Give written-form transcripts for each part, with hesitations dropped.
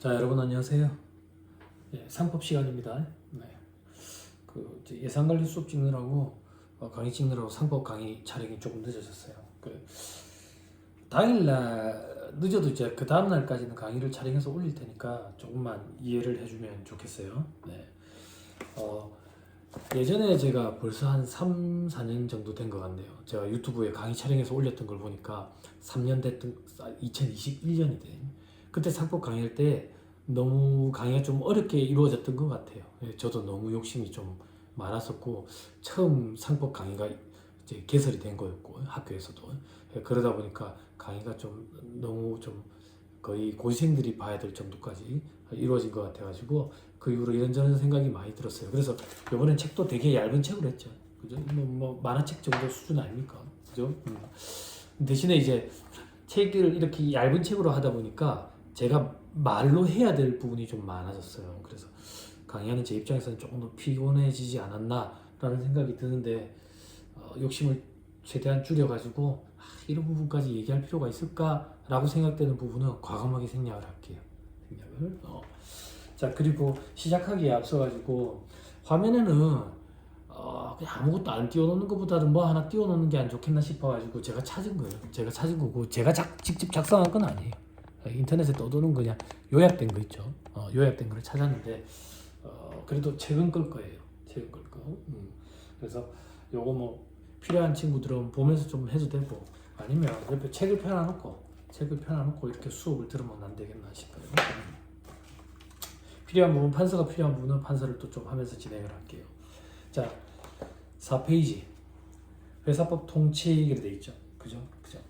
자, 여러분 안녕하세요. 상법 시간입니다. 네. 이제 예산관리 수업 찍느라고 강의 찍느라고 상법 강의 촬영이 조금 늦어졌어요. 당일날 늦어도 이제 그 다음 날까지는 강의를 촬영해서 올릴 테니까 조금만 이해를 해주면 좋겠어요. 네. 예전에 제가 벌써 한 3, 4년 정도 된 것 같네요. 제가 유튜브에 강의 촬영해서 올렸던 걸 보니까 3년 됐던 2021년이 된 그때 상법 강의할 때 너무 강의가 좀 어렵게 이루어졌던 것 같아요. 저도 너무 욕심이 좀 많았었고 처음 상법 강의가 이제 개설이 된 거였고 학교에서도 그러다 보니까 강의가 좀 너무 좀 거의 고시생들이 봐야 될 정도까지 이루어진 것 같아가지고 그 이후로 이런저런 생각이 많이 들었어요. 그래서 이번엔 책도 되게 얇은 책으로 했죠. 그죠? 뭐 만화책 정도 수준 아닙니까? 그죠? 대신에 이제 책을 이렇게 얇은 책으로 하다 보니까 제가 말로 해야 될 부분이 좀 많아졌어요. 그래서 강의하는 제 입장에서는 조금 더 피곤해지지 않았나라는 생각이 드는데 욕심을 최대한 줄여가지고 이런 부분까지 얘기할 필요가 있을까라고 생각되는 부분은 과감하게 생략을 할게요. 자, 그리고 시작하기에 앞서가지고 화면에는 그냥 아무것도 안 띄워놓는 것보다는 뭐 하나 띄워놓는 게 안 좋겠나 싶어가지고 제가 찾은 거예요. 제가 찾은 거고 제가 직접 작성한 건 아니에요. 인터넷에 떠도는 그냥 요약된 거 있죠. 요약된 거를 찾았는데 그래도 책은 끌 거예요. 책은 끌 거. 그래서 요거 뭐 필요한 친구들은 보면서 좀 해도 되고 아니면 옆에 책을 펴놔놓고 이렇게 수업을 들으면 안 되겠나 싶어요. 필요한 부분, 판서가 필요한 부분은 판서를 또 좀 하면서 진행을 할게요. 자, 4페이지 회사법 통칙이라 돼 있죠. 그죠?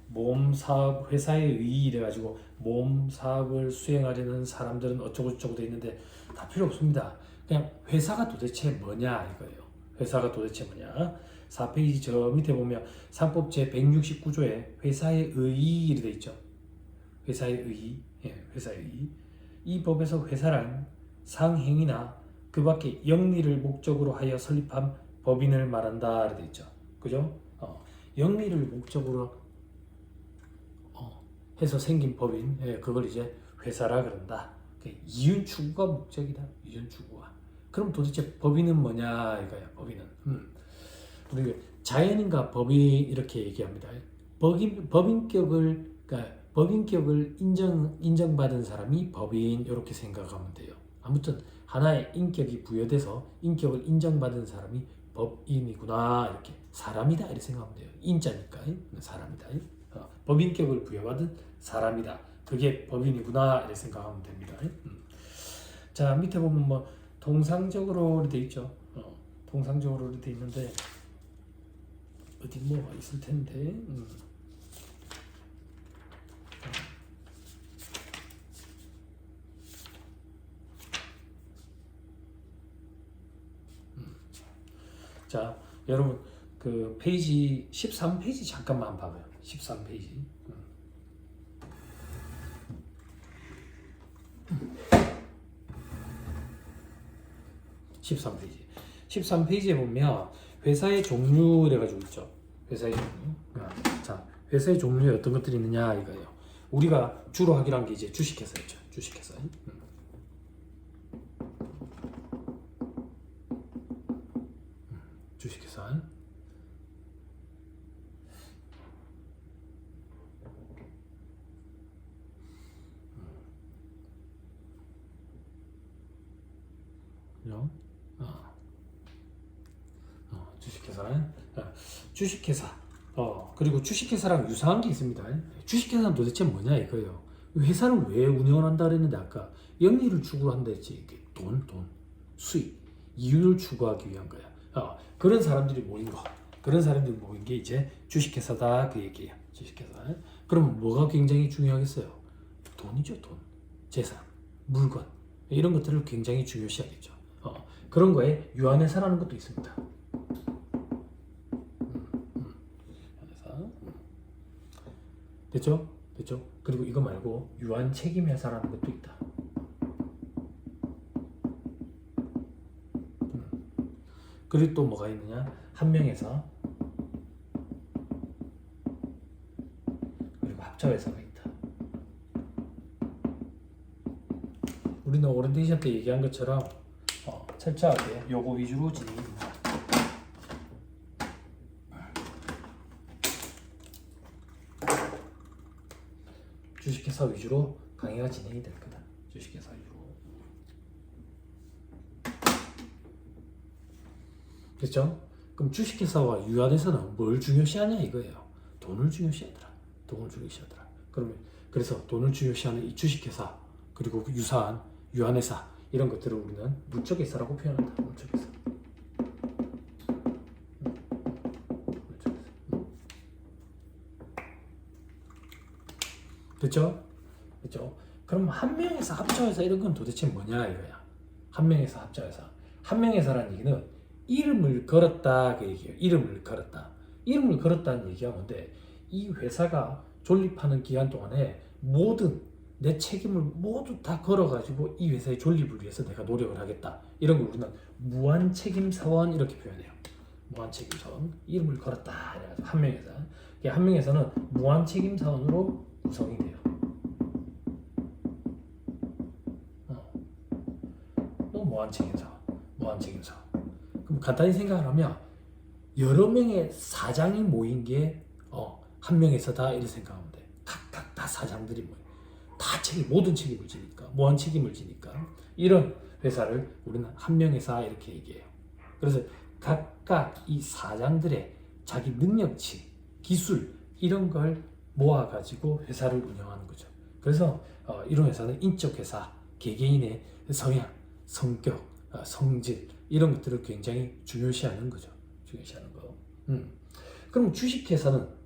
모험 사업 회사의 의의 이래가지고 모험 사업을 수행하려는 사람들은 어쩌고 저쩌고 돼 있는데 다 필요 없습니다. 그냥 회사가 도대체 뭐냐 이거예요. 회사가 도대체 뭐냐. 4페이지 저 밑에 보면 상법 제 169조에 회사의 의의이 돼 있죠. 회사의 의의, 회사의 의의. 이 법에서 회사란 상행이나 그 밖에 영리를 목적으로 하여 설립한 법인을 말한다 돼 있죠. 그죠? 영리를 목적으로 해서 생긴 법인, 그걸 이제 회사라 그런다. 이윤 추구가 목적이다. 이윤 추구가. 그럼 도대체 법인은 뭐냐 이거야. 법인은. 우리 자연인과 법인 이렇게 얘기합니다. 법인격을 그러니까 법인격을 인정받은 사람이 법인 이렇게 생각하면 돼요. 아무튼 하나의 인격이 부여돼서 인격을 인정받은 사람이 법인이구나 이렇게 사람이다 이렇게 생각하면 돼요. 인자니까 사람이다. 법인격을 부여받은 사람이다. 그게 법인이구나 이렇게 생각하면 됩니다. 자, 밑에 보면 뭐 통상적으로 돼 있죠. 통상적으로 돼 있는데 어디 뭐가 있을 텐데. 자, 여러분 그 페이지 13페이지 잠깐만 봐봐요. 13페이지. 13페이지. 13페이지에 보면 회사의 종류 이래가지고 있죠. 회사의 종류. 자, 회사의 종류에 어떤 것들이 있느냐 이거예요. 우리가 주로 하기로 한 게 이제 주식회사였죠. 주식회사. 주식회사. 주식회사. 주식회사. 그리고 주식회사랑 유사한 게 있습니다. 주식회사는 도대체 뭐냐 이거예요. 회사를 왜 운영을 한다 그랬는데 아까 영리를 추구한다 했지. 돈, 수익, 이윤을 추구하기 위한 거야. 그런 사람들이 모인 거. 그런 사람들이 모인 게 이제 주식회사다 그 얘기예요. 주식회사. 그럼 뭐가 굉장히 중요하겠어요? 돈이죠, 돈. 재산, 물건 이런 것들을 굉장히 중요시하겠죠. 그런 거에 유한회사라는 것도 있습니다. 됐죠? 그리고 이거 말고 유한 책임회사라는 것도 있다. 그리고 또 뭐가 있느냐? 한명회사 그리고 합자회사가 있다. 우리는 오리엔테이션 때 얘기한 것처럼 철저하게 요거 위주로 진행이 됩니다. 주식회사 위주로 강의가 진행이 될 거다. 주식회사 위주로. 그렇죠? 그럼 주식회사와 유한회사는 뭘 중요시하냐 이거예요. 돈을 중요시하더라. 돈을 중요시하더라. 그러면 그래서 돈을 중요시하는 이 주식회사 그리고 유사한 유한회사 이런 것들을 우리는 물적회사라고 표현한다. 물적회사. 그렇죠? 그렇죠? 그럼 한 명에서 합자회사 이런 건 도대체 뭐냐 이거야. 한 명에서 합자회사. 한 명회사라는 얘기는 이름을 걸었다 그 얘기예요. 이름을 걸었다. 이름을 걸었다는 얘기가 뭔데 이 회사가 존립하는 기간 동안에 모든 내 책임을 모두 다 걸어가지고 이 회사의 존립을 위해서 내가 노력을 하겠다. 이런 걸 우리는 무한책임사원 이렇게 표현해요. 무한책임사원 이름을 걸었다. 그래가지고 한 명회사. 한 명회사는 무한책임사원으로 구성이 돼요. 또 무한책임사원. 무한책임사원. 그럼 간단히 생각을 하면 여러 명의 사장이 모인 게 한 명회사다 이렇게 생각하면 돼. 각각 다 사장들이 모여. 다 모든 책임을 지니까 무한 책임을 지니까 이런 회사를 우리는 한 명회사 이렇게 얘기해요. 그래서 각각 이 사장들의 자기 능력치, 기술 이런 걸 모아가지고 회사를 운영하는 거죠. 그래서 이런 회사는 인적 회사, 개개인의 성향, 성격, 성질 이런 것들을 굉장히 중요시하는 거죠. 중요시하는 거. 그럼 주식회사는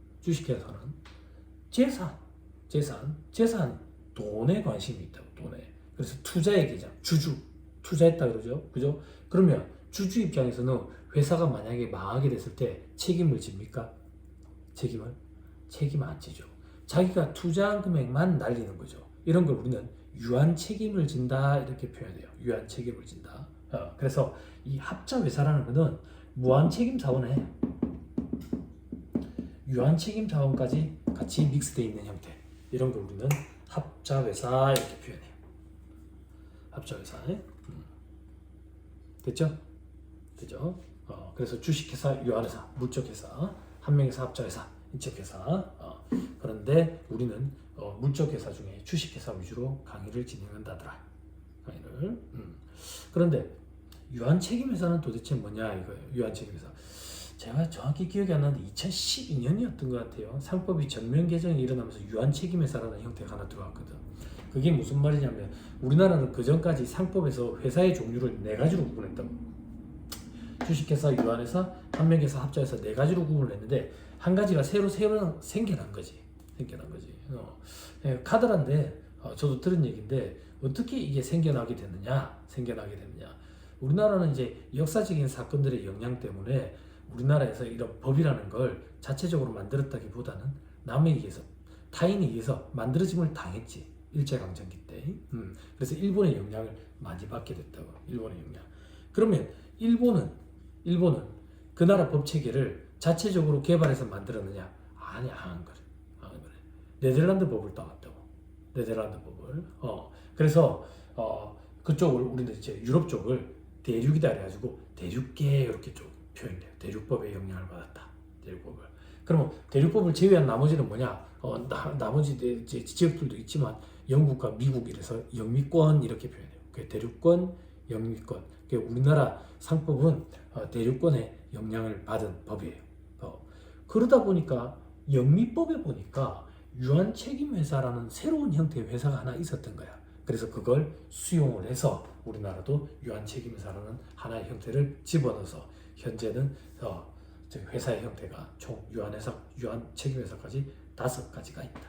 재산, 돈에 관심이 있다고. 돈에. 그래서 투자의 계장, 투자했다 그러죠. 그죠? 그러면 주주 입장에서는 회사가 만약에 망하게 됐을 때 책임을 집니까? 책임 안 지죠. 자기가 투자한 금액만 날리는 거죠. 이런 걸 우리는 유한 책임을 진다 이렇게 표현해요. 유한 책임을 진다. 그래서 이 합자 회사라는 것은 무한 책임 자원에 유한 책임 자원까지 같이 믹스되어 있는 형태. 이런 걸 우리는 합자 회사 이렇게 표현해요. 합자 회사. 됐죠? 그래서 주식회사, 유한회사, 물적회사, 한명회사, 합자회사, 인적회사. 그런데 우리는 물적회사 중에 주식회사 위주로 강의를 진행한다더라. 그런데 유한책임회사는 도대체 뭐냐 이거예요. 유한책임회사. 제가 정확히 기억이 안 나는데 2012년이었던 것 같아요. 상법이 전면 개정이 일어나면서 유한책임회사라는 형태가 하나 들어왔거든. 그게 무슨 말이냐면 우리나라는 그 전까지 상법에서 회사의 종류를 4가지로 구분했다고. 주식회사, 유한회사, 한명회사, 합자회사 4가지로 구분을 했는데 한 가지가 새로 생겨난 거지. 카더라인데 저도 들은 얘기인데 어떻게 이게 생겨나게 됐느냐. 우리나라는 이제 역사적인 사건들의 영향 때문에 우리나라에서 이런 법이라는 걸 자체적으로 만들었다기보다는 남에 의해서 타인에 의해서 만들어짐을 당했지. 일제강점기 때. 그래서 일본의 영향을 많이 받게 됐다고. 일본의 영향. 그러면 일본은 그 나라 법 체계를 자체적으로 개발해서 만들었느냐? 아니, 안 그래. 네덜란드 법을 따왔다고. 네덜란드 법을. 그래서 그쪽을 우리는 이제 유럽 쪽을 대륙이다 그래가지고 대륙계 이렇게 좀 표현돼요. 대륙법의 영향을 받았다. 대륙법을. 그러면 대륙법을 제외한 나머지는 뭐냐? 나머지 지역들도 있지만 영국과 미국 이래서 영미권 이렇게 표현해요. 그 대륙권, 영미권. 우리나라 상법은 대륙권의 영향을 받은 법이에요. 그러다 보니까 영미법에 보니까 유한책임회사라는 새로운 형태의 회사가 하나 있었던 거야. 그래서 그걸 수용을 해서 우리나라도 유한책임회사라는 하나의 형태를 집어넣어서 현재는 회사의 형태가 총 유한책임회사까지 5가지가 있다.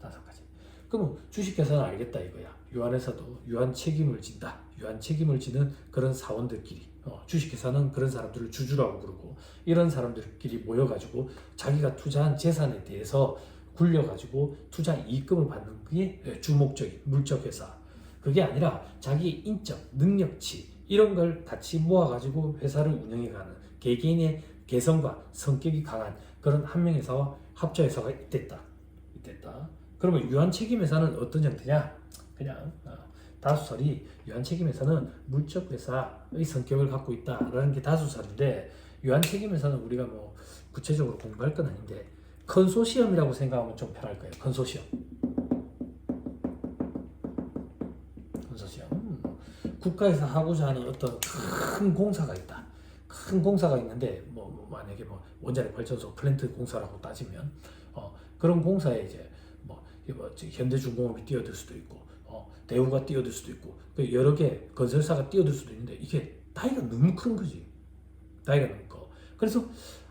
5가지. 그럼 주식회사는 알겠다 이거야. 유한회사도 유한책임을 진다. 유한책임을 지는 그런 사원들끼리 주식회사는 그런 사람들을 주주라고 부르고 이런 사람들끼리 모여가지고 자기가 투자한 재산에 대해서 굴려가지고 투자 이익금을 받는 게 주목적인 물적회사. 그게 아니라 자기 인적, 능력치 이런 걸 같이 모아가지고 회사를 운영해가는 개개인의 개성과 성격이 강한 그런 한명회사와 합자회사가 있댔다. 그러면 유한책임회사는 어떤 형태냐? 그냥 다수설이 유한책임회사는 물적 회사의 성격을 갖고 있다라는 게 다수설인데, 유한책임회사는 우리가 뭐 구체적으로 공부할 건 아닌데 컨소시엄이라고 생각하면 좀 편할 거예요. 컨소시엄. 국가에서 하고자 하는 어떤 큰 공사가 있다. 큰 공사가 있는데 만약에 원자력 발전소 플랜트 공사라고 따지면 그런 공사에 이제 현대중공업이 뛰어들 수도 있고 대우가 뛰어들 수도 있고 여러 개 건설사가 뛰어들 수도 있는데 이게 다이가 너무 큰 거지. 다이가 너무 커. 그래서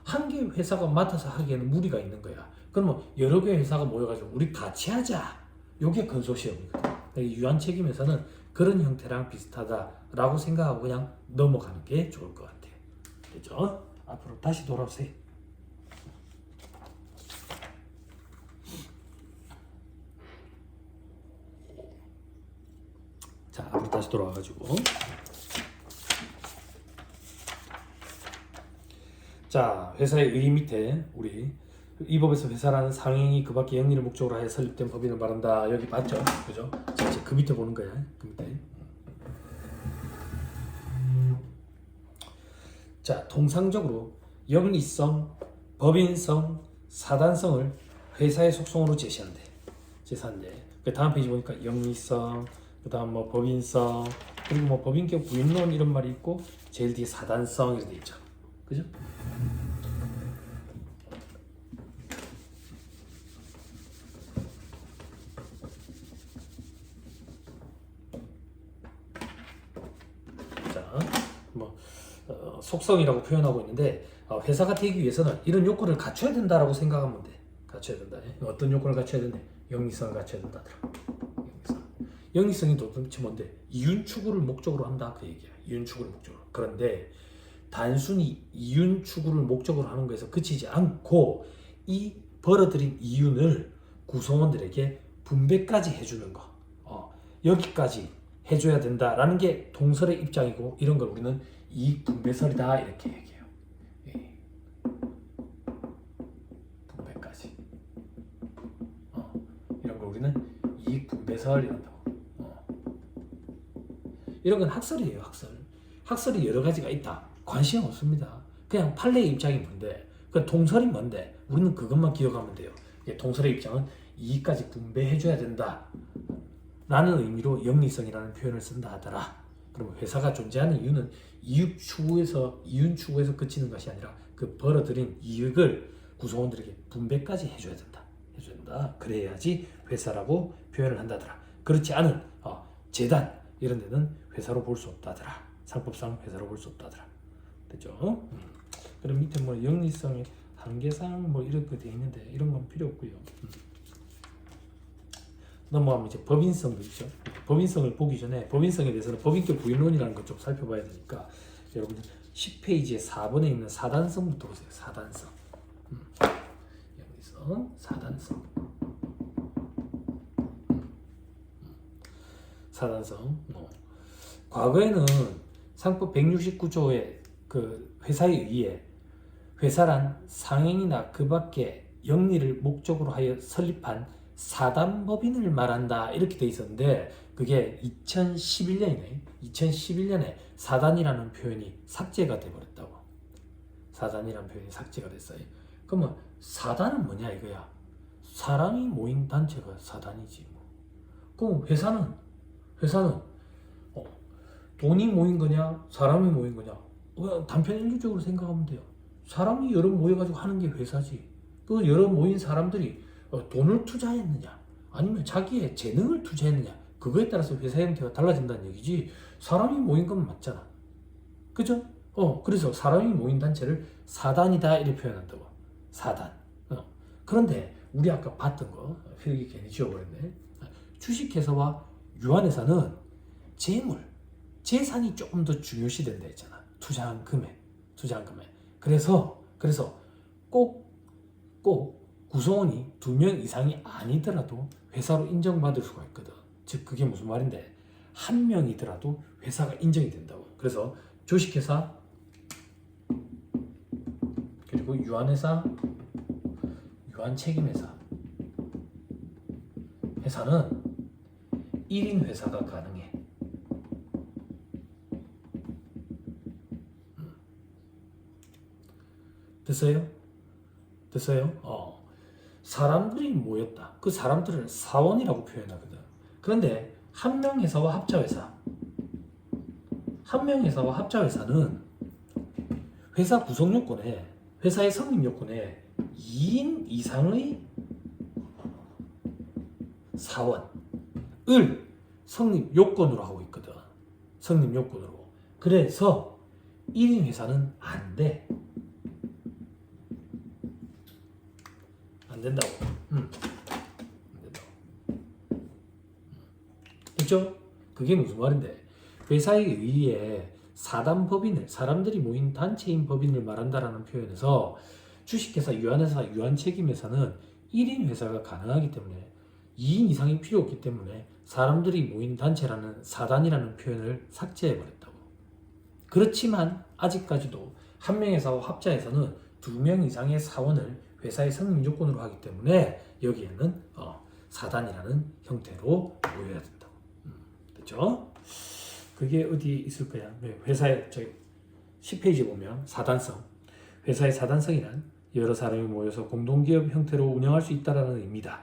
한 개 회사가 맡아서 하기에는 무리가 있는 거야. 그러면 여러 개 회사가 모여가지고 우리 같이 하자. 요게 컨소시엄이거든. 유한책임회사는 그런 형태랑 비슷하다라고 생각하고 그냥 넘어가는 게 좋을 것 같아요. 됐죠? 앞으로 다시 돌아오세요. 자, 앞으로 다시 돌아와가지고. 자, 회사의 의 밑에 우리 이 법에서 회사라는 상행이 그 밖에 영리를 목적으로 하여 설립된 법인을 말한다. 여기 맞죠? 그죠? 자, 이제 그 밑에 보는 거야. 그 밑에. 자, 통상적으로 영리성, 법인성, 사단성을 회사의 속성으로 제시한대. 그 다음 페이지 보니까 영리성, 그 다음 법인성, 그리고 법인격 부인론 이런 말이 있고 제일 뒤에 사단성 이렇게 돼 있죠. 그죠? 속성이라고 표현하고 있는데 회사가 되기 위해서는 이런 요건을 갖춰야 된다라고 생각하면 돼. 갖춰야 된다. 어떤 요건을 갖춰야 된대? 영리성을 갖춰야 된다. 영리성이 도대체 뭔데? 이윤 추구를 목적으로 한다 그 얘기야. 이윤 추구를 목적으로. 그런데 단순히 이윤 추구를 목적으로 하는 것에서 그치지 않고 이 벌어들인 이윤을 구성원들에게 분배까지 해주는 거. 여기까지 해줘야 된다라는 게 동설의 입장이고 이런 걸 우리는 이익 분배설이다 이렇게 얘기해요. 분배까지. 이런 걸 우리는 이익 분배설이란다고. 이런 건 학설이에요. 학설이 여러 가지가 있다. 관심 없습니다. 그냥 판례의 입장이 뭔데, 그 동설이 뭔데, 우리는 그것만 기억하면 돼요. 동설의 입장은 이익까지 분배해줘야 된다. 라는 의미로 영리성이라는 표현을 쓴다 하더라. 그럼 회사가 존재하는 이유는 이윤 추구에서 그치는 것이 아니라 그 벌어들인 이익을 구성원들에게 분배까지 해줘야 된다. 그래야지 회사라고 표현을 한다더라. 그렇지 않은 재단 이런 데는 회사로 볼 수 없다더라. 상법상 회사로 볼 수 없다더라. 됐죠? 그럼 밑에 영리성의 한계상 이런 거 돼 있는데 이런 건 필요 없고요. 넘어가면 이제 법인성도 있죠. 법인성을 보기 전에 법인성에 대해서는 법인격 부인론이라는 걸 좀 살펴봐야 되니까 여러분들 10페이지에 4번에 있는 사단성부터 보세요. 사단성. 여기서 사단성. 사단성. 과거에는 상법 169조의 그 회사에 의해 회사란 상행이나 그 밖에 영리를 목적으로 하여 설립한 사단법인을 말한다 이렇게 돼 있었는데 그게 2011년이네. 2011년에 사단이라는 표현이 삭제가 돼버렸다고. 사단이라는 표현이 삭제가 됐어요. 그러면 사단은 뭐냐 이거야. 사람이 모인 단체가 사단이지 그럼 회사는 돈이 모인 거냐 사람이 모인 거냐 단편 일률적으로 생각하면 돼요. 사람이 여러 모여가지고 하는 게 회사지. 그 여러 모인 사람들이 돈을 투자했느냐 아니면 자기의 재능을 투자했느냐 그거에 따라서 회사 형태가 달라진다는 얘기지 사람이 모인 건 맞잖아. 그죠? 그래서 사람이 모인 단체를 사단이다 이렇게 표현한다고. 사단. 그런데 우리 아까 봤던 거 필기 괜히 지워버렸네. 주식회사와 유한회사는 재산이 조금 더 중요시 된다 했잖아. 투자한 금액. 그래서 꼭 구성원이 2명 이상이 아니더라도 회사로 인정받을 수가 있거든. 즉 그게 무슨 말인데 1명이더라도 회사가 인정이 된다고. 그래서 주식회사 그리고 유한회사, 유한책임회사 회사는 1인 회사가 가능해. 됐어요? 됐어요? 사람들이 모였다. 그 사람들을 사원이라고 표현하거든. 그런데 한명회사와 합자회사, 한명회사와 합자회사는 회사 구성 요건에, 회사의 성립 요건에 2인 이상의 사원을 성립 요건으로 하고 있거든. 성립 요건으로. 그래서 1인 회사는 안 돼. 안 된다고. 안 된다고. 그죠? 그게 무슨 말인데? 회사에 의해 사단 법인을, 사람들이 모인 단체인 법인을 말한다라는 표현에서 주식회사, 유한회사, 유한책임회사는 1인 회사가 가능하기 때문에 2인 이상이 필요 없기 때문에 사람들이 모인 단체라는 사단이라는 표현을 삭제해버렸다고. 그렇지만 아직까지도 한명회사와 합자회사는 2명 이상의 사원을 회사의 성립 요건으로 하기 때문에 여기에는 사단이라는 형태로 모여야 된다고. 됐죠? 그게 어디 있을 거야? 회사의 저기 10페이지 보면 사단성. 회사의 사단성이란 여러 사람이 모여서 공동기업 형태로 운영할 수 있다는 의미다.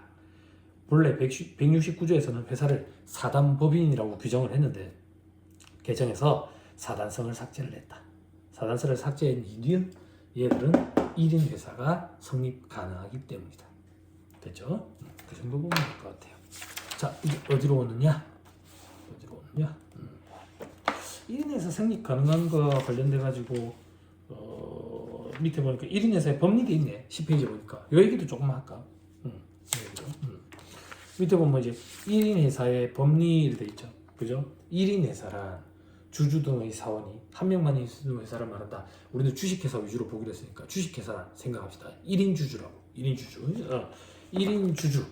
본래 169조에서는 회사를 사단법인이라고 규정을 했는데 개정해서 사단성을 삭제를 했다. 사단성을 삭제한 이유는 얘들은 1인 회사가 성립 가능하기 때문이다. 됐죠? 그 정도 보면 될 것 같아요. 자, 이제 어디로 오느냐? 1인 회사 성립 가능한 거 관련돼 가지고 밑에 보니까 1인 회사의 법리돼 있네. 10페이지 보니까 이 얘기도 조금만 할까? 밑에 보면 이제 1인 회사의 법리로 돼 있죠. 그죠? 1인 회사란 주주 등의 사원이 한 명만 있는 회사를 말한다. 우리는 주식회사 위주로 보기로 했으니까 주식회사 생각합시다. 1인 주주라고. 1인 주주. 1인 주주.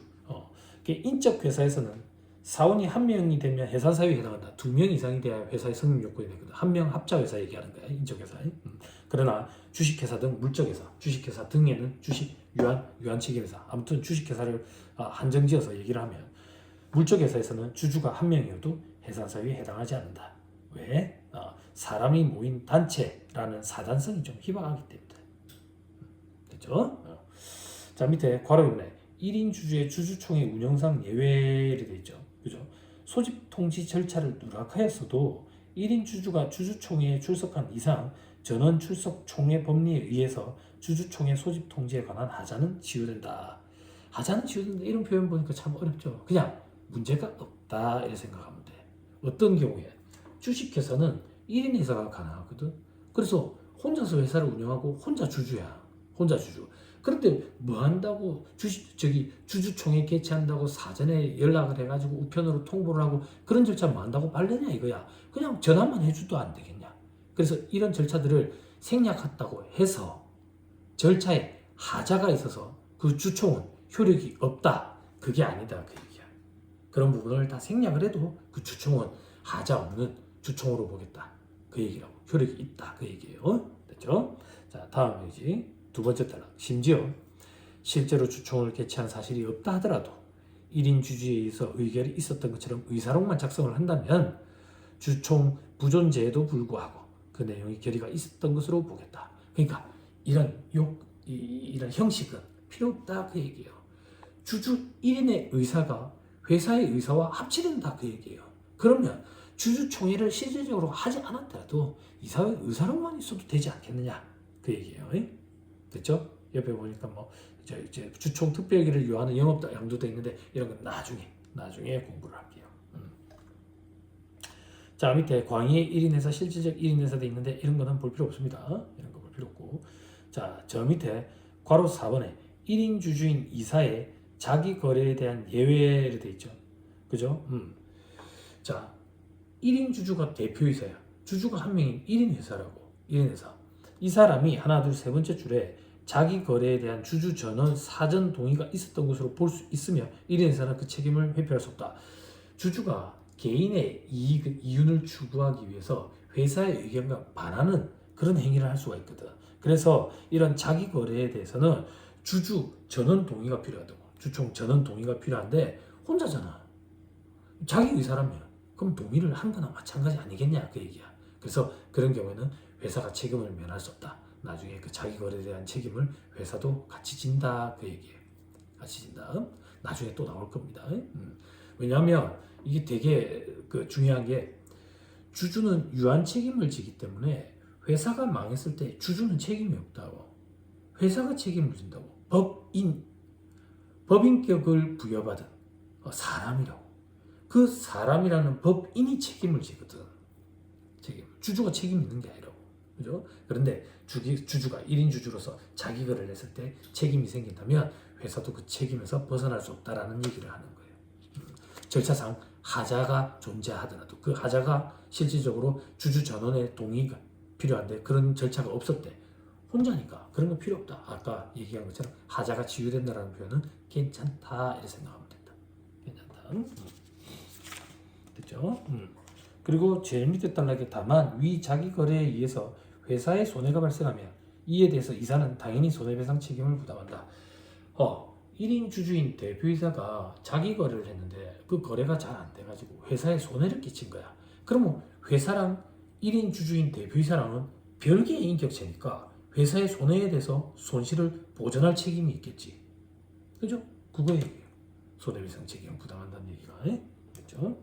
인적 회사에서는 사원이 한 명이 되면 해산 사유에 해당한다. 2명 이상이 돼야 회사의 성립 요건이 되거든. 한 명 합자 회사 얘기하는 거야. 인적 회사에. 그러나 주식회사 등 물적 회사, 주식회사 등에는 주식 유한책임회사. 아무튼 주식회사를 한정지어서 얘기를 하면 물적 회사에서는 주주가 한 명이어도 해산 사유에 해당하지 않는다. 왜? 사람이 모인 단체라는 사단성이 좀 희박하기 때문에. 됐죠? 자, 밑에 괄호에 1인 주주의 주주총회 운영상 예외를 돼 있죠. 그죠? 소집 통지 절차를 누락하였어도 1인 주주가 주주총회에 출석한 이상 전원 출석 총회 법리에 의해서 주주총회 소집 통지에 관한 하자는 지우된다. 하자는 지우된다. 이런 표현 보니까 참 어렵죠. 그냥 문제가 없다 이렇게 생각하면 돼. 어떤 경우에 주식회사는 1인 회사가 가능하거든. 그래서 혼자서 회사를 운영하고 혼자 주주야. 혼자 주주. 그런데 뭐 한다고 주주총회 개최한다고 사전에 연락을 해가지고 우편으로 통보를 하고 그런 절차 뭐 한다고 빨래냐 이거야. 그냥 전화만 해줘도 안 되겠냐. 그래서 이런 절차들을 생략했다고 해서 절차에 하자가 있어서 그 주총은 효력이 없다. 그게 아니다 그 얘기야. 그런 부분을 다 생략을 해도 그 주총은 하자 없는 주총으로 보겠다. 그 얘기라고. 효력이 있다 그 얘기예요. 됐죠? 자, 다음 페이지. 두 번째 단락. 심지어 실제로 주총을 개최한 사실이 없다 하더라도 1인 주주에 의해서 의결이 있었던 것처럼 의사록만 작성을 한다면 주총 부존재에도 불구하고 그 내용의 결의가 있었던 것으로 보겠다. 그러니까 이런 형식은 필요 없다 그 얘기예요. 주주 1인의 의사가 회사의 의사와 합치된다 그 얘기예요. 그러면 주주총회를 실질적으로 하지 않았더라도 이사회 의사록만 있어도 되지 않겠느냐 그 얘기예요. 됐죠? 옆에 보니까 뭐 이제 주총 특별기를 요하는 영업 양도도 있는데 이런 건 나중에 공부를 할게요. 자, 밑에 광의의 1인 회사, 실질적 1인 회사도 있는데 이런 거는 볼 필요 없습니다. 이런 거 볼 필요 없고. 자, 저 밑에 괄호 4번에 1인 주주인 이사의 자기 거래에 대한 예외를 돼 있죠. 그죠? 자, 1인 주주가 대표이사야. 주주가 한 명인 1인 회사라고. 1인 회사. 이 사람이 하나, 둘, 세 번째 줄에 자기 거래에 대한 주주 전원 사전 동의가 있었던 것으로 볼 수 있으며 1인 회사는 그 책임을 회피할 수 없다. 주주가 개인의 이윤을 추구하기 위해서 회사의 의견과 반하는 그런 행위를 할 수가 있거든. 그래서 이런 자기 거래에 대해서는 주주 전원 동의가 필요하다고. 주총 전원 동의가 필요한데 혼자잖아. 자기 의사라면 그럼 동의를 한 거나 마찬가지 아니겠냐 그 얘기야. 그래서 그런 경우에는 회사가 책임을 면할 수 없다. 나중에 그 자기 거래에 대한 책임을 회사도 같이 진다 그 얘기예요. 같이 진다. 나중에 또 나올 겁니다. 왜냐하면 이게 되게 그 중요한 게 주주는 유한 책임을 지기 때문에 회사가 망했을 때 주주는 책임이 없다고. 회사가 책임을 진다고. 법인격을 부여받은 사람이라고. 그 사람이라는 법인이 책임을 지거든. 주주가 책임 있는 게 아니라고. 그죠? 그런데 주주가 1인 주주로서 자기 거래를 했을 때 책임이 생긴다면 회사도 그 책임에서 벗어날 수 없다라는 얘기를 하는 거예요. 절차상 하자가 존재하더라도 그 하자가 실질적으로 주주 전원의 동의가 필요한데 그런 절차가 없을 때 혼자니까 그런 거 필요 없다. 아까 얘기한 것처럼 하자가 치유된다라는 표현은 괜찮다 이렇게 생각하면 된다. 괜찮다. 됐죠? 그리고 제일 밑에 단락에 다만 위 자기 거래에 의해서 회사에 손해가 발생하면 이에 대해서 이사는 당연히 손해배상 책임을 부담한다. 1인 주주인 대표이사가 자기 거래를 했는데 그 거래가 잘 안 돼가지고 회사에 손해를 끼친 거야. 그러면 회사랑 1인 주주인 대표이사랑은 별개의 인격체니까 회사의 손해에 대해서 손실을 보전할 책임이 있겠지. 그죠? 그거 얘기예요. 손해배상 책임을 부담한다는 얘기가. 그렇죠?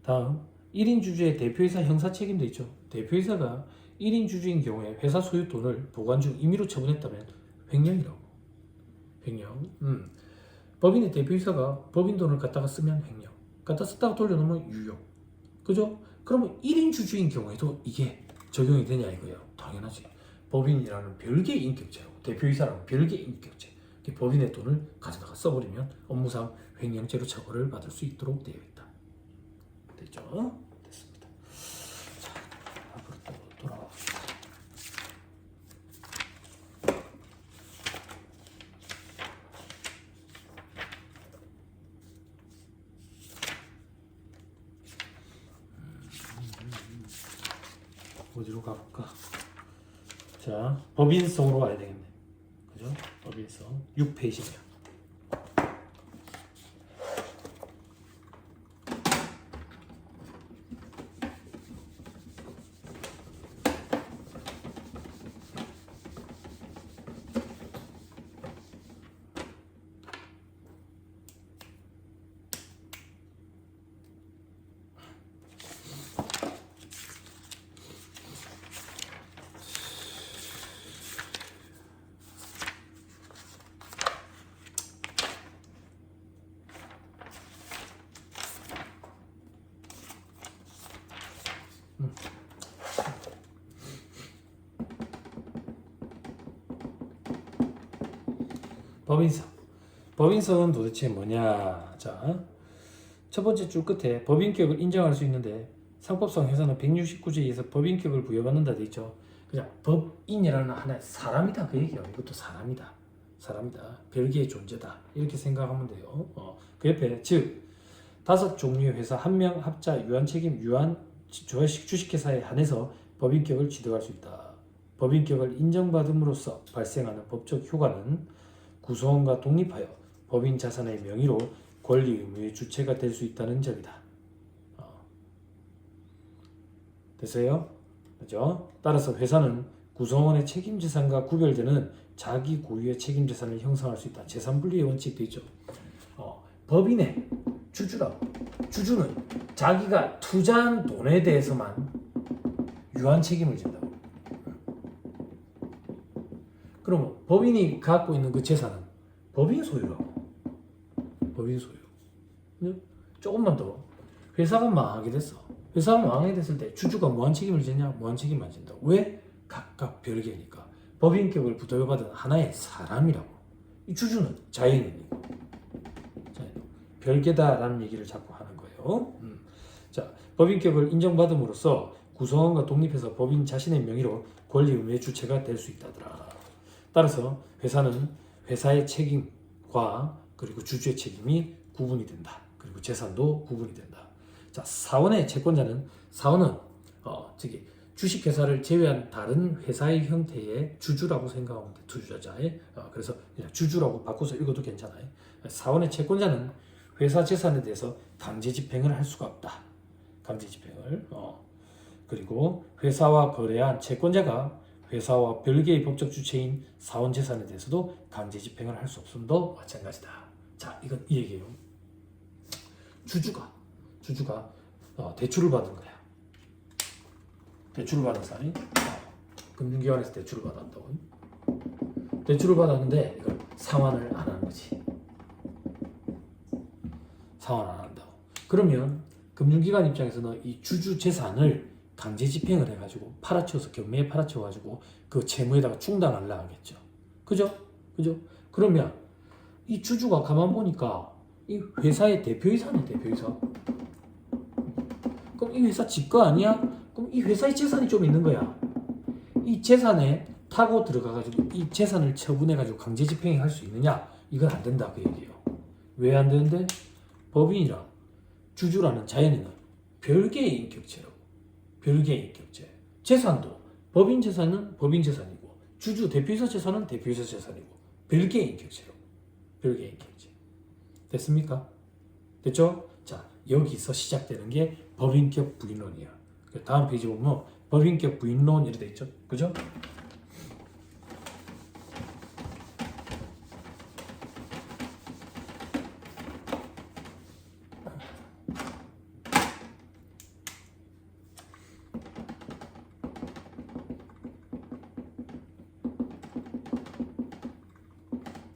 다음 1인 주주의 대표이사 형사 책임도 있죠. 대표이사가 1인 주주인 경우에 회사 소유 돈을 보관 중 임의로 처분했다면 횡령이라고. 횡령. 법인의 대표이사가 법인 돈을 갖다가 쓰면 횡령. 갖다 썼다가 돌려놓으면 유용. 그죠? 그러면 1인 주주인 경우에도 이게 적용이 되냐 이거예요. 당연하지. 법인이라는 별개의 인격체라고. 대표이사라는 별개의 인격체. 법인의 돈을 가져다가 써버리면 업무상 횡령죄로 처벌을 받을 수 있도록 되어 있다. 됐죠? 됐습니다. 자, 앞으로 또 돌아갑시다. 어디로 가볼까? 자, 법인성으로 와야 되겠네. 그죠? 법인성 6페이지네요. 법인성. 법인성은 도대체 뭐냐? 자, 첫 번째 줄 끝에 법인격을 인정할 수 있는데 상법상 회사는 169조에 의해서 법인격을 부여받는다 돼 있죠. 그냥 법인이라는 하나의 사람이다 그 얘기예요. 이것도 사람이다. 사람이다. 별개의 존재다. 이렇게 생각하면 돼요. 그 옆에 즉 5종류의 회사 1명 합자 유한책임 유한 주식회사에 한해서 법인격을 취득할 수 있다. 법인격을 인정받음으로써 발생하는 법적 효과는 구성원과 독립하여 법인 자산의 명의로 권리 의무의 주체가 될 수 있다는 점이다. 됐어요? 그죠? 따라서 회사는 구성원의 책임재산과 구별되는 자기 고유의 책임재산을 형성할 수 있다. 재산분리의 원칙도 있죠. 법인의 주주는 자기가 투자한 돈에 대해서만 유한 책임을 진다고. 그러면 법인이 갖고 있는 그 재산은 법인 소유라고. 법인 소유. 조금만 더. 회사가 망하게 됐어. 회사가 망하게 됐을 때 주주가 무한 책임을 지냐? 무한 책임 안 진다. 왜? 각각 별개니까. 법인격을 부여받은 하나의 사람이라고. 이 주주는 자연인이고. 별개다라는 얘기를 자꾸 하는 거예요. 자, 법인격을 인정받음으로써 구성원과 독립해서 법인 자신의 명의로 권리 의무의 주체가 될 수 있다더라. 따라서 회사는 회사의 책임과 그리고 주주의 책임이 구분이 된다. 그리고 재산도 구분이 된다. 자, 사원의 채권자는 주식회사를 제외한 다른 회사의 형태의 주주라고 생각하면 돼. 투자자의. 그래서 그냥 주주라고 바꿔서 읽어도 괜찮아요. 사원의 채권자는 회사 재산에 대해서 강제 집행을 할 수가 없다. 강제 집행을. 그리고 회사와 거래한 채권자가 회사와 별개의 법적 주체인 사원 재산에 대해서도 강제 집행을 할 수 없음도 마찬가지다. 자, 이건 이 얘기예요. 주주가 대출을 받은 거야. 대출을 받은 사람이 금융기관에서 대출을 받았다고. 대출을 받았는데 이걸 상환을 안 하는 거지. 상환 안 한다고. 그러면 금융기관 입장에서는 이 주주 재산을 강제 집행을 해가지고 팔아치워서 경매에 팔아치워가지고 그 채무에다가 충당을 하겠죠. 그죠? 그러면 이 주주가 가만 보니까 이 회사의 대표이사네, 대표이사. 그럼 이 회사 집 거 아니야? 그럼 이 회사의 재산이 좀 있는 거야. 이 재산에 타고 들어가가지고 이 재산을 처분해가지고 강제 집행을 할 수 있느냐? 이건 안 된다 그 얘기예요. 왜 안 되는데? 법인이랑 주주라는 자연인은 별개의 인격체라고. 별개의 인격체. 재산도 법인 재산은 법인 재산이고 주주 대표이사 재산은 대표이사 재산이고 별개의 인격체라고. 별개의 인격체. 됐습니까? 됐죠? 자, 여기서 시작되는 게 법인격 부인론이야. 다음 페이지 보면 법인격 부인론 이렇게 돼 있죠. 그죠?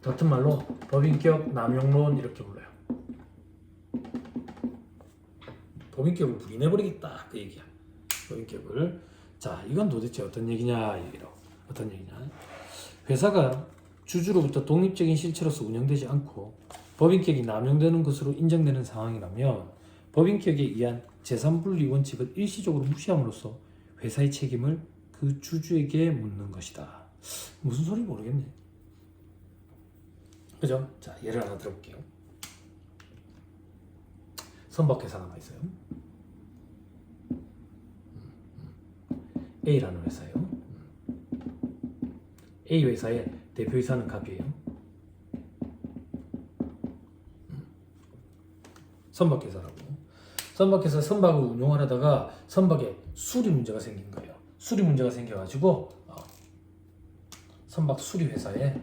같은 말로 법인격 남용론 이렇게 불러요. 법인격을 부인해버리겠다 그 얘기야. 법인격을. 자, 이건 도대체 어떤 얘기냐 얘기로. 어떤 얘기냐. 회사가 주주로부터 독립적인 실체로서 운영되지 않고 법인격이 남용되는 것으로 인정되는 상황이라면 법인격에 의한 재산분리 원칙을 일시적으로 무시함으로써 회사의 책임을 그 주주에게 묻는 것이다. 무슨 소리 모르겠네. 그죠? 자, 예를 하나 들어볼게요. 선박회사가 하나 있어요. A라는 회사예요. A 회사의 대표이사는 갑이에요. 선박회사라고. 선박회사 선박을 운용하려다가 선박에 수리 문제가 생긴 거예요. 수리 문제가 생겨가지고 선박 수리 회사에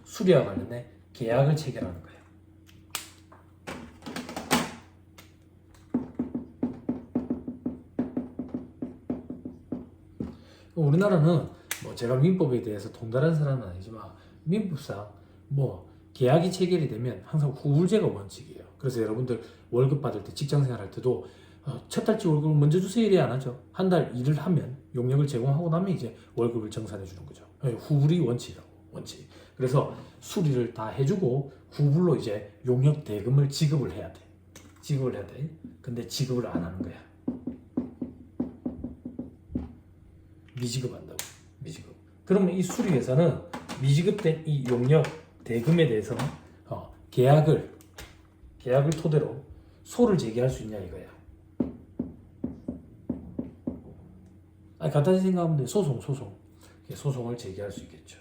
수리와 관련해 계약을 체결하는 거예요. 우리나라는 뭐 제가 민법에 대해서 통달한 사람은 아니지만 민법상 뭐 계약이 체결이 되면 항상 후불제가 원칙이에요. 그래서 여러분들 월급 받을 때 직장 생활할 때도 첫 달치 월급을 먼저 주세요 이래 안 하죠. 한 달 일을 하면 용역을 제공하고 나면 이제 월급을 정산해 주는 거죠. 후불이 원칙이라고. 원칙. 그래서 수리를 다 해주고 후불로 이제 용역 대금을 지급을 해야 돼. 지급을 해야 돼. 근데 지급을 안 하는 거야. 미지급한다고. 미지급. 그러면 이 수리회사는 미지급된 이 용역 대금에 대해서는 계약을 토대로 소를 제기할 수 있냐 이거야. 간단히 생각하면 돼. 소송을 제기할 수 있겠죠.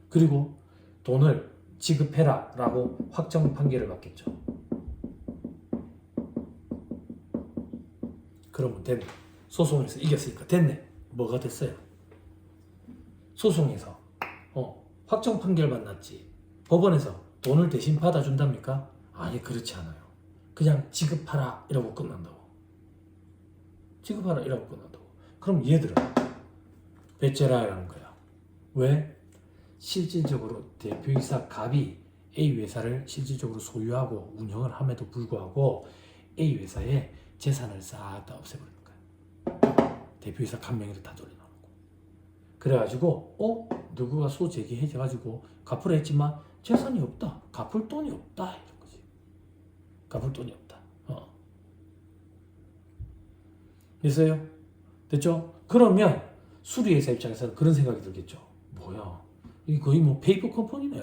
그리고 돈을 지급해라 라고 확정 판결을 받겠죠. 그러면 됐네. 소송에서 이겼으니까 됐네. 뭐가 됐어요? 소송에서 확정 판결만 났지 법원에서 돈을 대신 받아준답니까? 아니, 그렇지 않아요. 그냥 지급하라 이러고 끝난다고. 지급하라 이러고 끝난다고. 그럼 얘들은 배째라라는 거야. 왜? 실질적으로 대표이사 갑이 A 회사를 실질적으로 소유하고 운영을 함에도 불구하고 A 회사의 재산을 싹 다 없애버리는 거야. 대표이사 갑 명의로 다 돌려놓고. 그래가지고 누구가 소 제기해가지고 갚으라 했지만 재산이 없다. 갚을 돈이 없다. 이런 거지. 갚을 돈이 없다. 됐어요? 됐죠? 그러면 수리회사 입장에서는 그런 생각이 들겠죠. 뭐야? 이게 거의 뭐 페이퍼 컴퍼니네.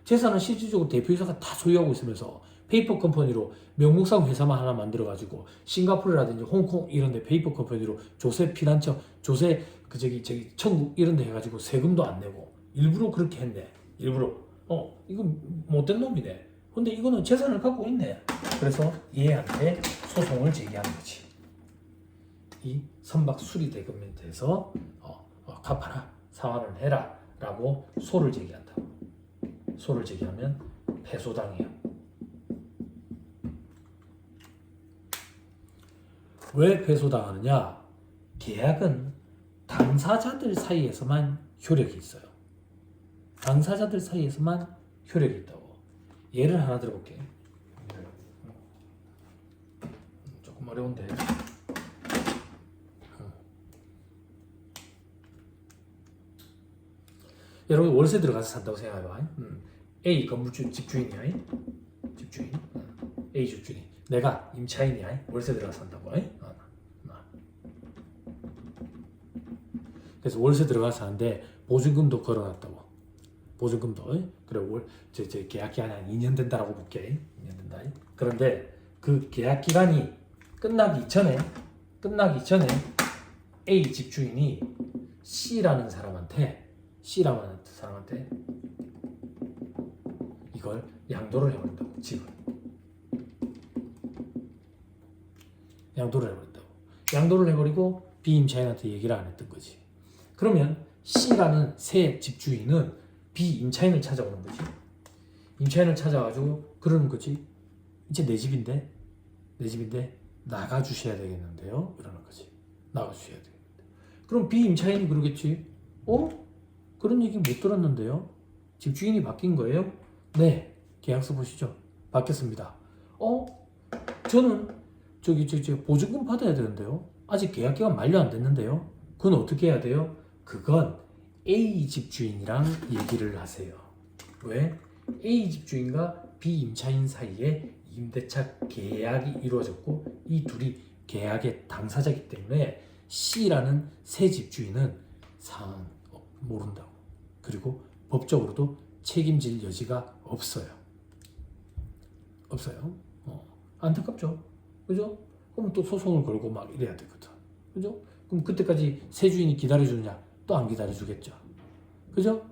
재산은 실질적으로 대표이사가 다 소유하고 있으면서 페이퍼 컴퍼니로 명목상 회사만 하나 만들어가지고 싱가포르라든지 홍콩 이런데 페이퍼 컴퍼니로 조세 피난처, 조세 천국 이런데 해가지고 세금도 안 내고 일부러 그렇게 했네. 일부러. 이거 못된 놈이네. 근데 이거는 재산을 갖고 있네. 그래서 얘한테 소송을 제기하는 거지. 이 선박 수리대금에 대해서 갚아라, 상환을 해라 라고 소를 제기한다. 소를 제기하면 패소당해요. 왜 패소당하느냐? 계약은 당사자들 사이에서만 효력이 있어요. 당사자들 사이에서만 효력이 있다고. 예를 하나 들어볼게. 조금 어려운데. 여러분 월세 들어가서 산다고 생각해봐. A 건물주 집주인이야. 집주인. A 집주인. 내가 임차인이야. 월세 들어가서 산다고. 그래서 월세 들어가서 사는데 보증금도 걸어놨다고. 보증금도. 그래 저 계약 기간이 한 2년 된다라고 볼게. 2년 된다. 그런데 그 계약 기간이 끝나기 전에 A 집주인이 C라는 사람한테 이걸 양도를 해버린다고. 집을 양도를 해버리고 B 임차인한테 얘기를 안 했던 거지. 그러면 C라는 새 집주인은 B 임차인을 찾아오는 거지. 임차인을 찾아가지고 그러는 거지. 이제 내 집인데 나가주셔야 되겠는데요. 이러는 거지. 나가주셔야 되겠는데. 그럼 B 임차인이 그러겠지. 그런 얘기 못 들었는데요. 집주인이 바뀐 거예요? 네. 계약서 보시죠. 바뀌었습니다. 저는 보증금 받아야 되는데요. 아직 계약 기간 만료 안 됐는데요. 그건 어떻게 해야 돼요? 그건 A 집주인이랑 얘기를 하세요. 왜? A 집주인과 B 임차인 사이에 임대차 계약이 이루어졌고 이 둘이 계약의 당사자이기 때문에 C라는 새 집주인은 사항은 모른다고. 그리고 법적으로도 책임질 여지가 없어요. 안타깝죠? 그죠? 그럼 또 소송을 걸고 막 이래야 되거든. 그죠? 그럼 그때까지 새 주인이 기다려주느냐? 또 안 기다려주겠죠. 그죠?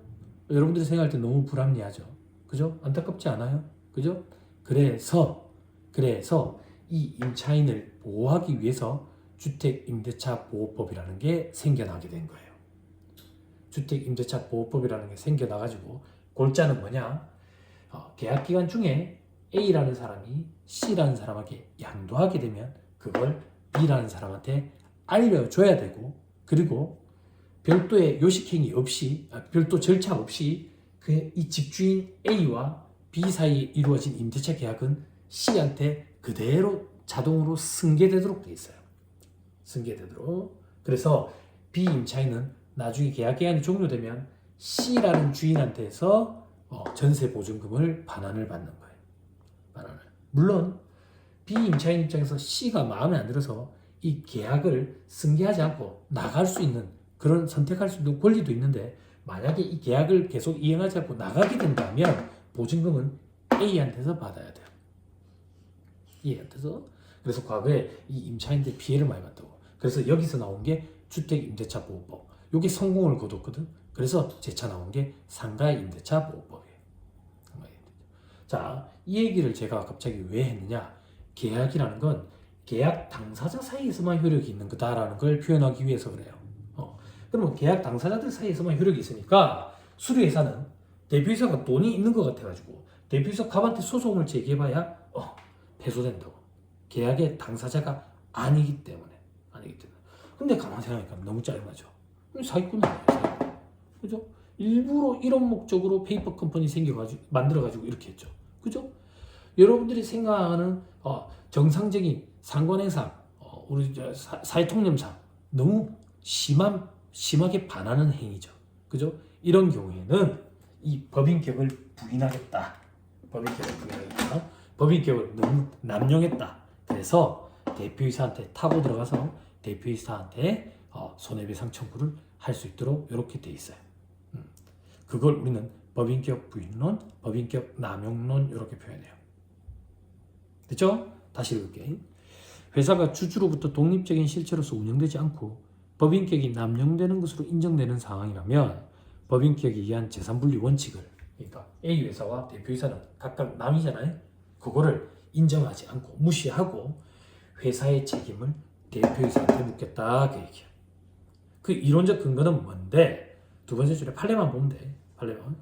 여러분들이 생각할 때 너무 불합리하죠. 그죠? 안타깝지 않아요? 그죠? 그래서 이 임차인을 보호하기 위해서 주택임대차보호법이라는 게 생겨나게 된 거예요. 주택임대차보호법이라는 게 생겨나가지고 골자는 뭐냐? 계약기간 중에 A라는 사람이 C라는 사람에게 양도하게 되면 그걸 B라는 사람한테 알려줘야 되고, 그리고 별도의 요식행위 없이, 별도 절차 없이 이 집주인 A와 B 사이에 이루어진 임대차 계약은 C한테 그대로 자동으로 승계되도록 돼 있어요. 승계되도록. 그래서 B 임차인은 나중에 계약 기간이 종료되면 C라는 주인한테서 전세 보증금을 반환을 받는 거예요. 반환을. 물론 B 임차인 입장에서 C가 마음에 안 들어서 이 계약을 승계하지 않고 나갈 수 있는, 그런 선택할 수 있는 권리도 있는데, 만약에 이 계약을 계속 이행하지 않고 나가게 된다면 보증금은 A한테서 받아야 돼요. A한테서. 그래서 과거에 이 임차인들 피해를 많이 봤다고. 그래서 여기서 나온 게 주택임대차보호법. 이게 성공을 거뒀거든. 그래서 재차 나온 게 상가임대차보호법이에요. 자, 이 얘기를 제가 갑자기 왜 했느냐? 계약이라는 건 계약 당사자 사이에서만 효력이 있는 거다라는 걸 표현하기 위해서 그래요. 그러면 계약 당사자들 사이에서만 효력이 있으니까 수리회사는 대표이사가 돈이 있는 것 같아가지고 대표이사 갑한테 소송을 제기해봐야 패소된다고. 계약의 당사자가 아니기 때문에. 근데 가만히 생각하니까 너무 짜증나죠. 사기꾼 아니에요, 사기꾼. 그죠? 일부러 이런 목적으로 페이퍼 컴퍼니 만들어가지고 이렇게 했죠. 그죠? 여러분들이 생각하는 정상적인 상관행상, 우리 사회통념상 너무 심하게 반하는 행위죠. 그죠? 이런 경우에는 이 법인격을 부인하겠다. 법인격을 너무 남용했다. 그래서 대표이사한테 타고 들어가서 대표이사한테 손해배상 청구를 할 수 있도록 이렇게 돼 있어요. 그걸 우리는 법인격 부인론, 법인격 남용론 이렇게 표현해요. 됐죠? 다시 읽을게. 회사가 주주로부터 독립적인 실체로서 운영되지 않고 법인격이 남용되는 것으로 인정되는 상황이라면 법인격에 의한 재산분리 원칙을, 그러니까 A 회사와 대표이사는 각각 남이잖아요. 그거를 인정하지 않고 무시하고 회사의 책임을 대표이사한테 묻겠다 그 얘기야. 그 이론적 근거는 뭔데? 두 번째 줄에 판례만 보면 돼. 판례만.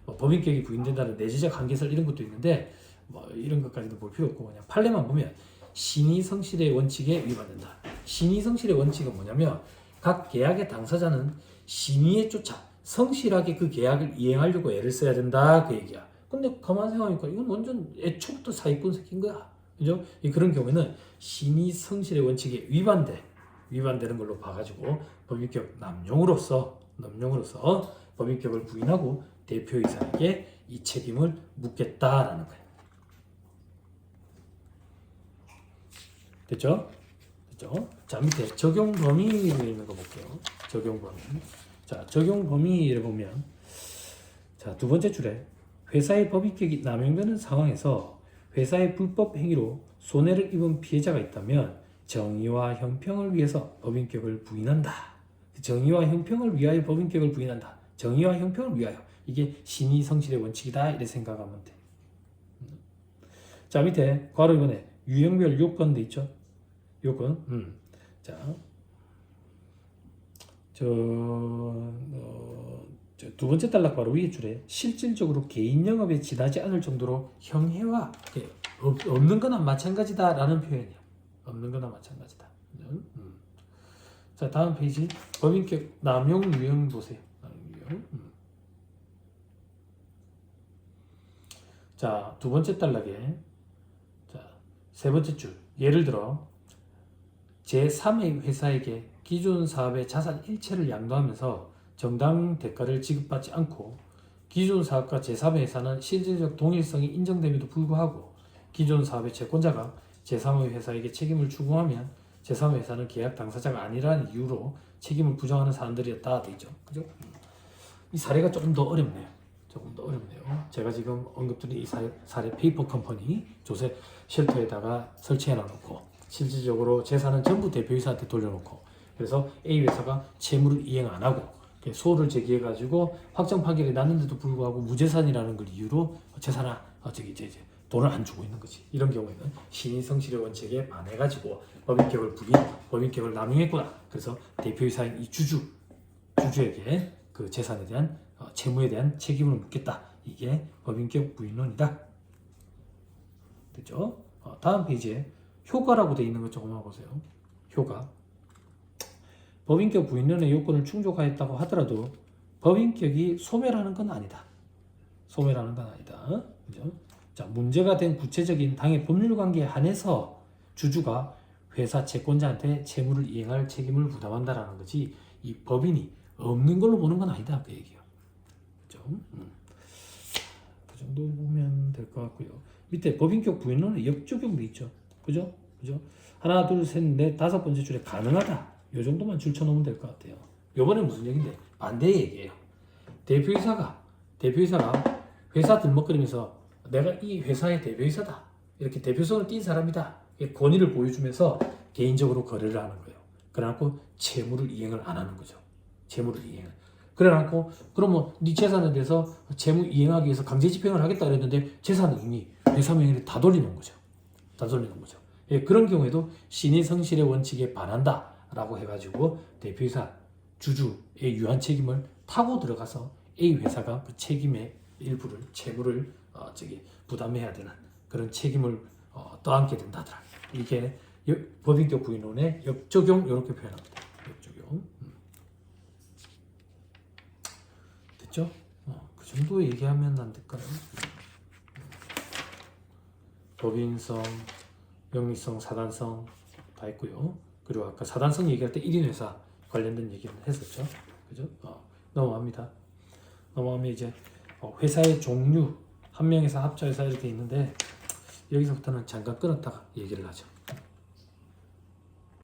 뭐 법인격이 부인된다는 내재적 한계설 이런 것도 있는데 뭐 이런 것까지도 볼 필요 없고 그냥 판례만 보면 신의성실의 원칙에 위반된다. 신의성실의 원칙은 뭐냐면 각 계약의 당사자는 신의에 쫓아 성실하게 그 계약을 이행하려고 애를 써야 된다 그 얘기야. 근데 가만 생각하니까 이건 완전 애초부터 사기꾼 새끼인 거야. 그죠? 그런 경우에는 신의성실의 원칙에 위반되는 걸로 봐가지고 법인격 남용으로서 법인격을 부인하고 대표이사에게 이 책임을 묻겠다라는 거예요. 됐죠? 자, 밑에 적용 범위에 있는 거 볼게요. 적용 범위. 자, 적용 범위를 보면 자, 두 번째 줄에 회사의 법인격이 남용되는 상황에서 회사의 불법 행위로 손해를 입은 피해자가 있다면 정의와 형평을 위해서 법인격을 부인한다. 정의와 형평을 위하여 법인격을 부인한다. 정의와 형평을 위하여. 이게 신의성실의 원칙이다. 이렇게 생각하면 돼. 자, 밑에 괄호 이번에 유형별 요건 돼 있죠? 요건. 자, 두 번째 단락 바로 위에 줄에 실질적으로 개인 영업에 지나지 않을 정도로 형해와 없는 거나 마찬가지다라는 표현이야. 없는 거나 마찬가지다. 자, 다음 페이지 법인격 남용 유형 보세요. 자, 두 번째 단락에 자, 세 번째 줄 예를 들어 제3의 회사에게 기존 사업의 자산 일체를 양도하면서 정당 대가를 지급받지 않고 기존 사업과 제3의 회사는 실질적 동일성이 인정됨에도 불구하고 기존 사업의 채권자가 제3의 회사에게 책임을 추궁하면 제3의 회사는 계약 당사자가 아니라는 이유로 책임을 부정하는 사람들이었다 돼 있죠. 그죠? 이 사례가 조금 더 어렵네요. 제가 지금 언급드린 이 사례 페이퍼 컴퍼니 조세 쉘터에다가 설치해 놔놓고 실질적으로 재산은 전부 대표이사한테 돌려놓고 그래서 A 회사가 채무를 이행 안 하고 소를 제기해 가지고 확정 판결이 났는데도 불구하고 무재산이라는 걸 이유로 재산을 돈을 안 주고 있는 거지. 이런 경우에는 신의성실의 원칙에 반해 가지고 법인격을 남용했구나. 그래서 대표이사인 이 주주에게 그 재산에 대한 채무에 대한 책임을 묻겠다. 이게 법인격 부인론이다. 됐죠? 다음 페이지에 효과라고 되어 있는 것 조금만 보세요. 효과. 법인격 부인론의 요건을 충족하였다고 하더라도 법인격이 소멸하는 건 아니다. 그죠? 자, 문제가 된 구체적인 당의 법률 관계에 한해서 주주가 회사 채권자한테 채무를 이행할 책임을 부담한다라는 거지 이 법인이 없는 걸로 보는 건 아니다. 그 얘기예요. 그죠? 그 정도 보면 될 것 같고요. 밑에 법인격 부인론의 역적용도 있죠. 그죠? 하나, 둘, 셋, 넷, 다섯 번째 줄에 가능하다. 요 정도만 줄쳐놓으면 될 것 같아요. 요번에 무슨 얘기인데? 반대 얘기예요. 대표이사가 회사 들먹거리면서 내가 이 회사의 대표이사다. 이렇게 대표성을 띈 사람이다. 권위를 보여주면서 개인적으로 거래를 하는 거예요. 그래갖고 채무를 이행을 안 하는 거죠. 그래갖고 그러면 네 재산에 대해서 채무 이행하기 위해서 강제 집행을 하겠다 그랬는데 재산은 이미 회사 명의를 다 돌리는 거죠. 그런 경우에도 신의성실의 원칙에 반한다라고 해가지고 대표이사 주주의 유한 책임을 타고 들어가서 A 회사가 그 책임의 일부를 채무를 부담해야 되는 그런 책임을 떠안게 된다더라. 이게 법인격 부인론의 역적용 이렇게 표현합니다. 역적용. 됐죠? 그 정도 얘기하면 안 될까요? 법인성, 영리성, 사단성 다 있고요. 그리고 아까 사단성 얘기할 때 1인 회사 관련된 얘기는 했었죠. 그죠? 넘어갑니다. 넘어가면 이제 회사의 종류 한 명에서 합자회사 이렇게 있는데 여기서부터는 잠깐 끊었다가 얘기를 하죠.